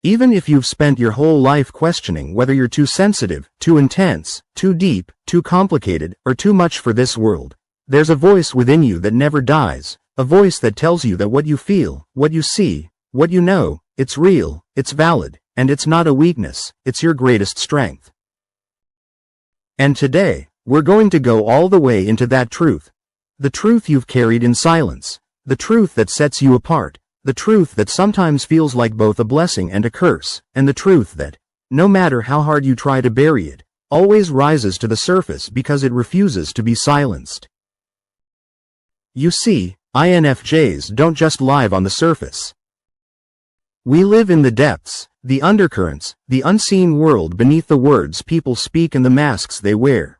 Even if you've spent your whole life questioning whether you're too sensitive, too intense, too deep, too complicated, or too much for this world, there's a voice within you that never dies, a voice that tells you that what you feel, what you see, what you know, it's real, it's valid, and it's not a weakness, it's your greatest strength. And today, we're going to go all the way into that truth. The truth you've carried in silence. The truth that sets you apart. The truth that sometimes feels like both a blessing and a curse. And the truth that, no matter how hard you try to bury it, always rises to the surface because it refuses to be silenced. You see, INFJs don't just live on the surface. We live in the depths, the undercurrents, the unseen world beneath the words people speak and the masks they wear.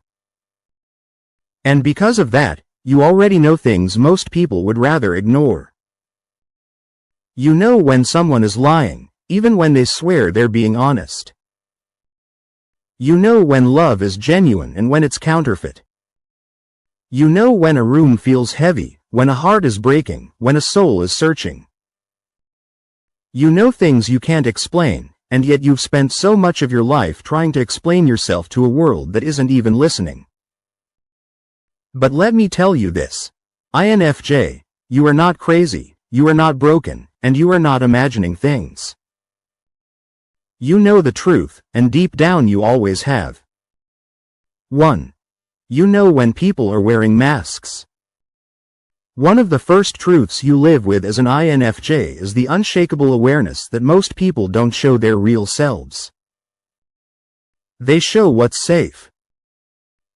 And because of that, you already know things most people would rather ignore. You know when someone is lying, even when they swear they're being honest. You know when love is genuine and when it's counterfeit. You know when a room feels heavy, when a heart is breaking, when a soul is searching. You know things you can't explain, and yet you've spent so much of your life trying to explain yourself to a world that isn't even listening. But let me tell you this. INFJ, you are not crazy, you are not broken, and you are not imagining things. You know the truth, and deep down you always have. 1. You know when people are wearing masks. One of the first truths you live with as an INFJ is the unshakable awareness that most people don't show their real selves. They show what's safe.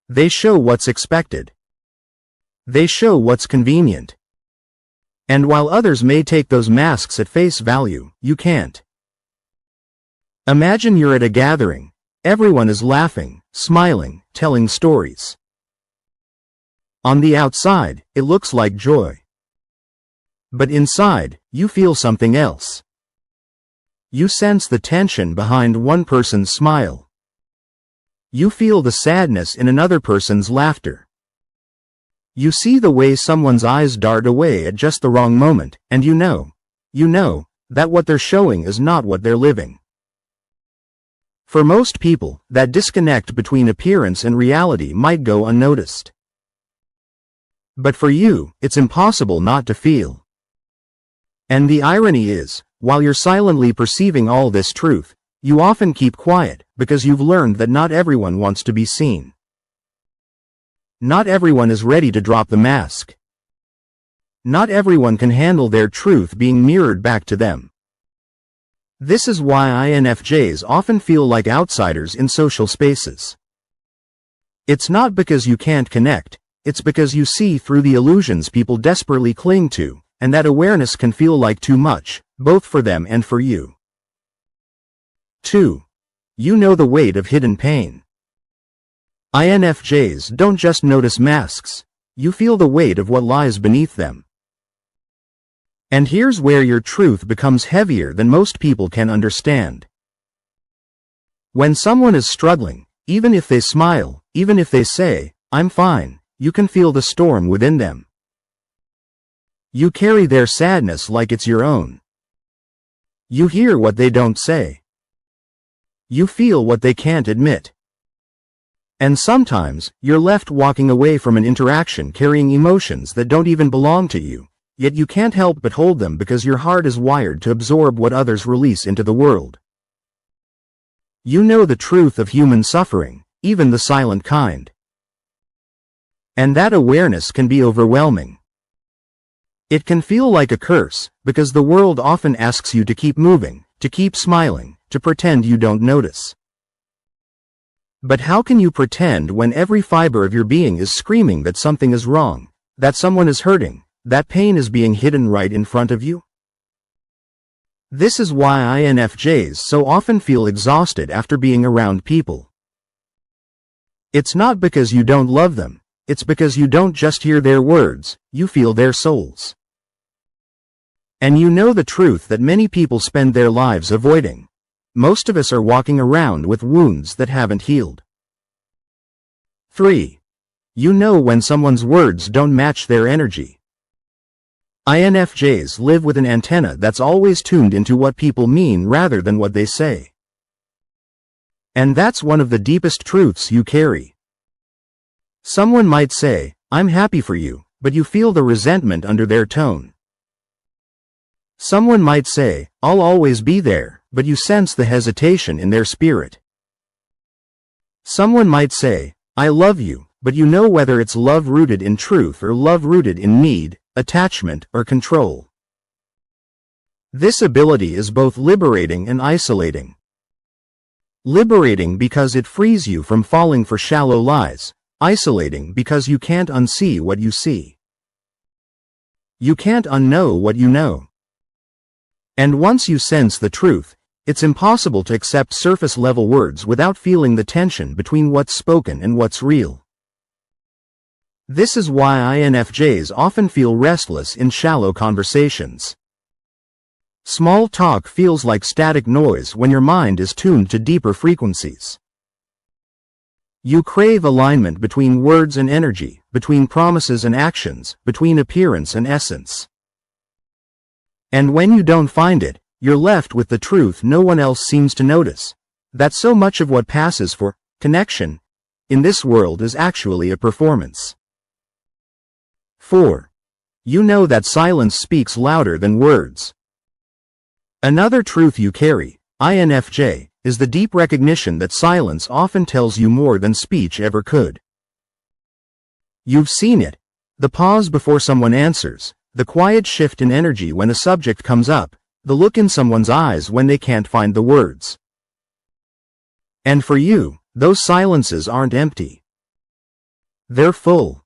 They show what's expected. They show what's convenient. And while others may take those masks at face value, you can't. Imagine you're at a gathering. Everyone is laughing, smiling, telling stories. On the outside, it looks like joy. But inside, you feel something else. You sense the tension behind one person's smile. You feel the sadness in another person's laughter. You see the way someone's eyes dart away at just the wrong moment, and you know that what they're showing is not what they're living. For most people, that disconnect between appearance and reality might go unnoticed. But for you, it's impossible not to feel. And the irony is, while you're silently perceiving all this truth, you often keep quiet, because you've learned that not everyone wants to be seen. Not everyone is ready to drop the mask. Not everyone can handle their truth being mirrored back to them. This is why INFJs often feel like outsiders in social spaces. It's not because you can't connect, it's because you see through the illusions people desperately cling to, and that awareness can feel like too much, both for them and for you. 2. You know the weight of hidden pain. INFJs don't just notice masks, you feel the weight of what lies beneath them. And here's where your truth becomes heavier than most people can understand. When someone is struggling, even if they smile, even if they say, "I'm fine," you can feel the storm within them. You carry their sadness like it's your own. You hear what they don't say. You feel what they can't admit. And sometimes, you're left walking away from an interaction carrying emotions that don't even belong to you, yet you can't help but hold them because your heart is wired to absorb what others release into the world. You know the truth of human suffering, even the silent kind. And that awareness can be overwhelming. It can feel like a curse, because the world often asks you to keep moving, to keep smiling, to pretend you don't notice. But how can you pretend when every fiber of your being is screaming that something is wrong, that someone is hurting, that pain is being hidden right in front of you? This is why INFJs so often feel exhausted after being around people. It's not because you don't love them, it's because you don't just hear their words, you feel their souls. And you know the truth that many people spend their lives avoiding. Most of us are walking around with wounds that haven't healed. 3. You know when someone's words don't match their energy. INFJs live with an antenna that's always tuned into what people mean rather than what they say. And that's one of the deepest truths you carry. Someone might say, "I'm happy for you," but you feel the resentment under their tone. Someone might say, "I'll always be there," but you sense the hesitation in their spirit. Someone might say, "I love you," but you know whether it's love rooted in truth or love rooted in need, attachment, or control. This ability is both liberating and isolating. Liberating because it frees you from falling for shallow lies, isolating because you can't unsee what you see. You can't unknow what you know. And once you sense the truth, it's impossible to accept surface-level words without feeling the tension between what's spoken and what's real. This is why INFJs often feel restless in shallow conversations. Small talk feels like static noise when your mind is tuned to deeper frequencies. You crave alignment between words and energy, between promises and actions, between appearance and essence. And when you don't find it, you're left with the truth no one else seems to notice: that so much of what passes for connection in this world is actually a performance. 4. You know that silence speaks louder than words. Another truth you carry, INFJ, is the deep recognition that silence often tells you more than speech ever could. You've seen it: the pause before someone answers, the quiet shift in energy when a subject comes up, the look in someone's eyes when they can't find the words. And for you, those silences aren't empty. They're full.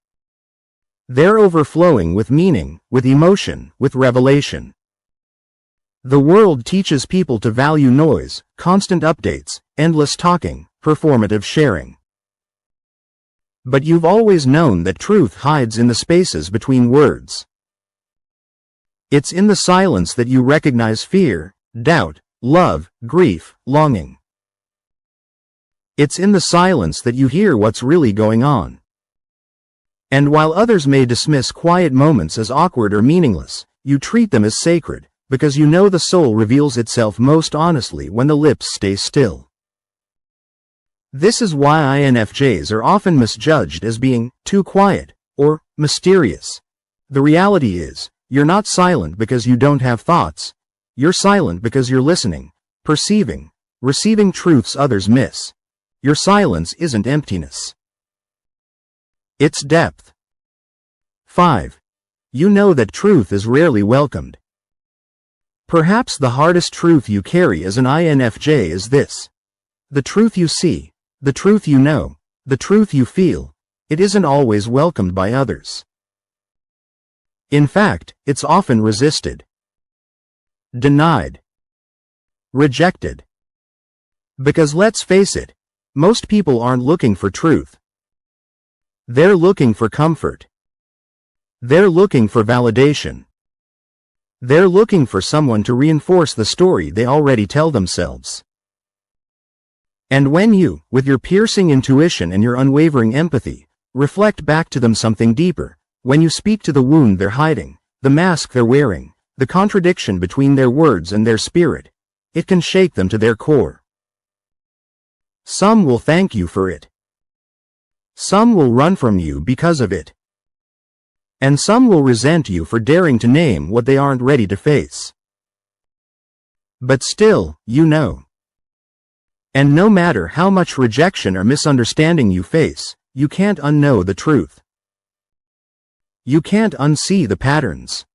They're overflowing with meaning, with emotion, with revelation. The world teaches people to value noise, constant updates, endless talking, performative sharing. But you've always known that truth hides in the spaces between words. It's in the silence that you recognize fear, doubt, love, grief, longing. It's in the silence that you hear what's really going on. And while others may dismiss quiet moments as awkward or meaningless, you treat them as sacred, because you know the soul reveals itself most honestly when the lips stay still. This is why INFJs are often misjudged as being too quiet or mysterious. The reality is, you're not silent because you don't have thoughts. You're silent because you're listening, perceiving, receiving truths others miss. Your silence isn't emptiness. It's depth. 5. You know that truth is rarely welcomed. Perhaps the hardest truth you carry as an INFJ is this: the truth you see, the truth you know, the truth you feel, it isn't always welcomed by others. In fact, it's often resisted, denied, rejected. Because let's face it, most people aren't looking for truth. They're looking for comfort. They're looking for validation. They're looking for someone to reinforce the story they already tell themselves. And when you, with your piercing intuition and your unwavering empathy, reflect back to them something deeper, when you speak to the wound they're hiding, the mask they're wearing, the contradiction between their words and their spirit, it can shake them to their core. Some will thank you for it. Some will run from you because of it. And some will resent you for daring to name what they aren't ready to face. But still, you know. And no matter how much rejection or misunderstanding you face, you can't unknow the truth. You can't unsee the patterns.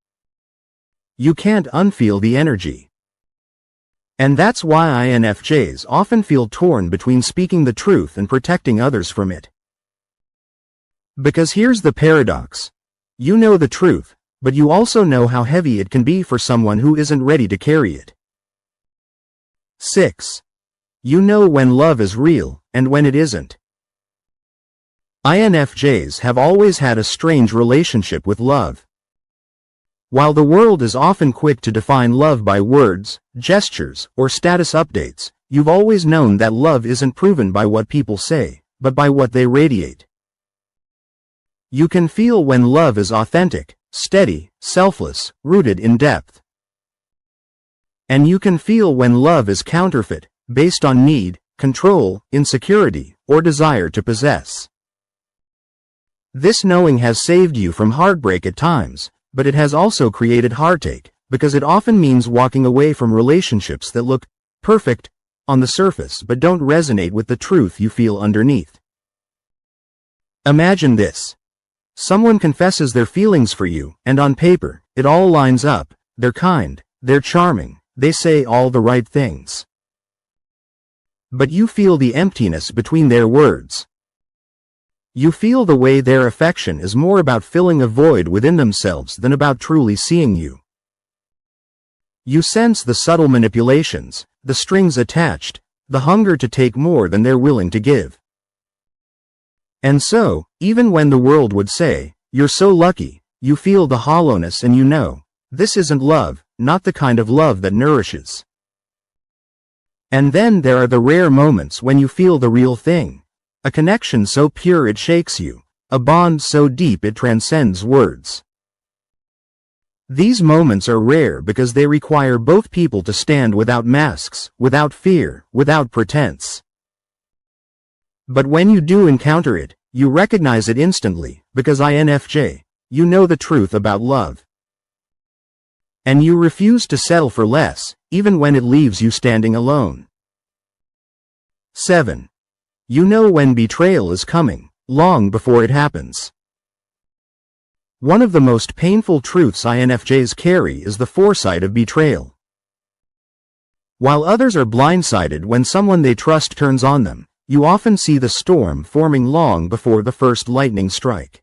You can't unfeel the energy. And that's why INFJs often feel torn between speaking the truth and protecting others from it. Because here's the paradox. You know the truth, but you also know how heavy it can be for someone who isn't ready to carry it. 6. You know when love is real, and when it isn't. INFJs have always had a strange relationship with love. While the world is often quick to define love by words, gestures, or status updates, you've always known that love isn't proven by what people say, but by what they radiate. You can feel when love is authentic, steady, selfless, rooted in depth. And you can feel when love is counterfeit, based on need, control, insecurity, or desire to possess. This knowing has saved you from heartbreak at times, but it has also created heartache, because it often means walking away from relationships that look perfect on the surface but don't resonate with the truth you feel underneath. Imagine this. Someone confesses their feelings for you, and on paper, it all lines up. They're kind, they're charming, they say all the right things. But you feel the emptiness between their words. You feel the way their affection is more about filling a void within themselves than about truly seeing you. You sense the subtle manipulations, the strings attached, the hunger to take more than they're willing to give. And so, even when the world would say, "You're so lucky," you feel the hollowness and you know, this isn't love, not the kind of love that nourishes. And then there are the rare moments when you feel the real thing. A connection so pure it shakes you, a bond so deep it transcends words. These moments are rare because they require both people to stand without masks, without fear, without pretense. But when you do encounter it, you recognize it instantly, because INFJ, you know the truth about love. And you refuse to settle for less, even when it leaves you standing alone. 7. You know when betrayal is coming, long before it happens. One of the most painful truths INFJs carry is the foresight of betrayal. While others are blindsided when someone they trust turns on them, you often see the storm forming long before the first lightning strike.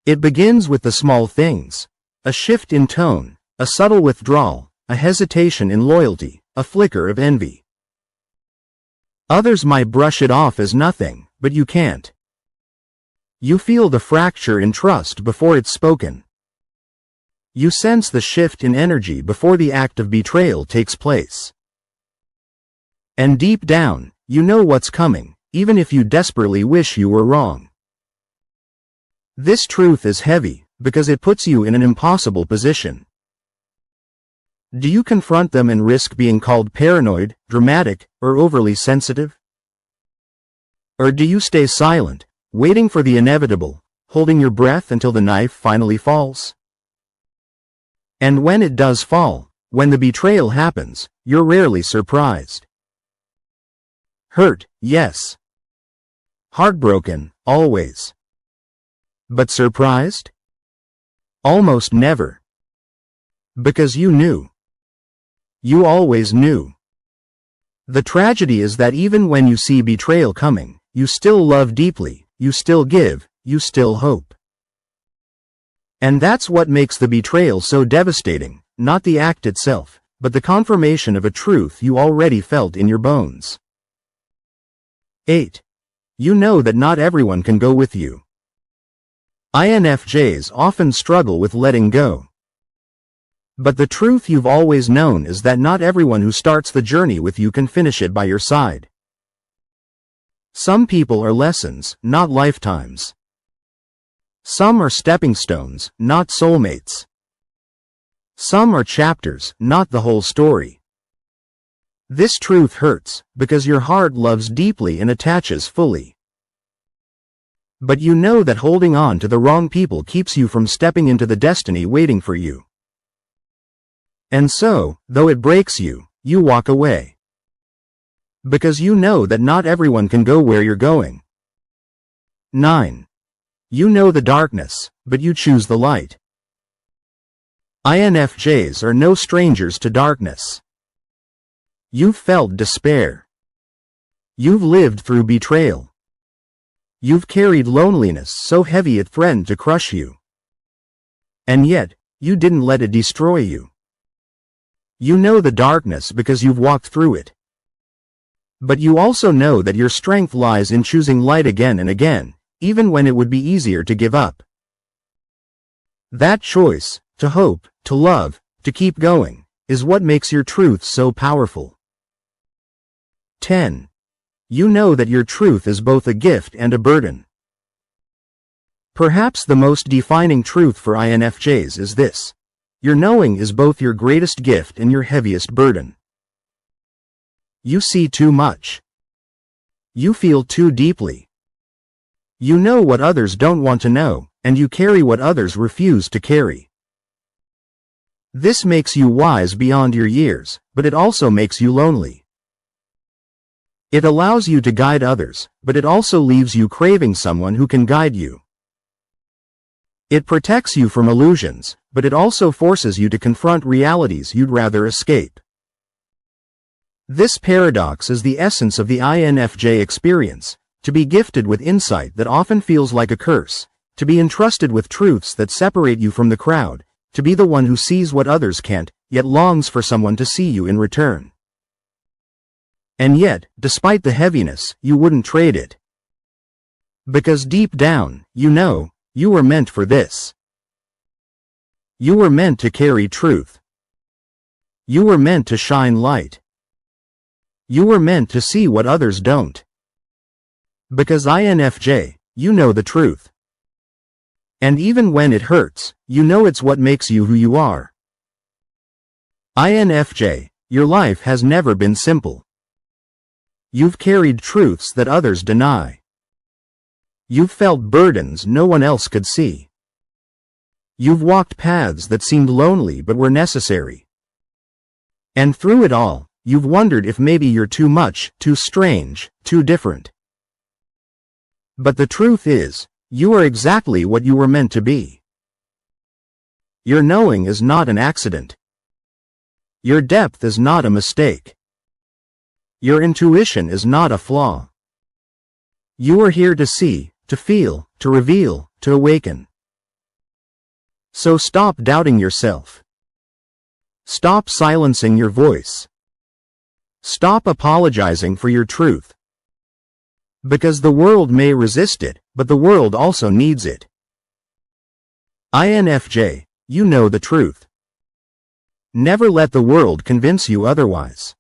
It begins with the small things: a shift in tone, a subtle withdrawal, a hesitation in loyalty, a flicker of envy. Others might brush it off as nothing, but you can't. You feel the fracture in trust before it's spoken. You sense the shift in energy before the act of betrayal takes place. And deep down, you know what's coming, even if you desperately wish you were wrong. This truth is heavy, because it puts you in an impossible position. Do you confront them and risk being called paranoid, dramatic, or overly sensitive? Or do you stay silent, waiting for the inevitable, holding your breath until the knife finally falls? And when it does fall, when the betrayal happens, you're rarely surprised. Hurt, yes. Heartbroken, always. But surprised? Almost never. Because you knew. You always knew. The tragedy is that even when you see betrayal coming, you still love deeply, you still give, you still hope. And that's what makes the betrayal so devastating, not the act itself, but the confirmation of a truth you already felt in your bones. 8. You know that not everyone can go with you. INFJs often struggle with letting go. But the truth you've always known is that not everyone who starts the journey with you can finish it by your side. Some people are lessons, not lifetimes. Some are stepping stones, not soulmates. Some are chapters, not the whole story. This truth hurts, because your heart loves deeply and attaches fully. But you know that holding on to the wrong people keeps you from stepping into the destiny waiting for you. And so, though it breaks you, you walk away. Because you know that not everyone can go where you're going. 9. You know the darkness, but you choose the light. INFJs are no strangers to darkness. You've felt despair. You've lived through betrayal. You've carried loneliness so heavy it threatened to crush you. And yet, you didn't let it destroy you. You know the darkness because you've walked through it. But you also know that your strength lies in choosing light again and again, even when it would be easier to give up. That choice, to hope, to love, to keep going, is what makes your truth so powerful. 10. You know that your truth is both a gift and a burden. Perhaps the most defining truth for INFJs is this: your knowing is both your greatest gift and your heaviest burden. You see too much. You feel too deeply. You know what others don't want to know, and you carry what others refuse to carry. This makes you wise beyond your years, but it also makes you lonely. It allows you to guide others, but it also leaves you craving someone who can guide you. It protects you from illusions, but it also forces you to confront realities you'd rather escape. This paradox is the essence of the INFJ experience: to be gifted with insight that often feels like a curse, to be entrusted with truths that separate you from the crowd, to be the one who sees what others can't, yet longs for someone to see you in return. And yet, despite the heaviness, you wouldn't trade it. Because deep down, you know, you were meant for this. You were meant to carry truth. You were meant to shine light. You were meant to see what others don't. Because INFJ, you know the truth. And even when it hurts, you know it's what makes you who you are. INFJ, your life has never been simple. You've carried truths that others deny. You've felt burdens no one else could see. You've walked paths that seemed lonely but were necessary. And through it all, you've wondered if maybe you're too much, too strange, too different. But the truth is, you are exactly what you were meant to be. Your knowing is not an accident. Your depth is not a mistake. Your intuition is not a flaw. You are here to see, to feel, to reveal, to awaken. So stop doubting yourself. Stop silencing your voice. Stop apologizing for your truth. Because the world may resist it, but the world also needs it. INFJ, you know the truth. Never let the world convince you otherwise.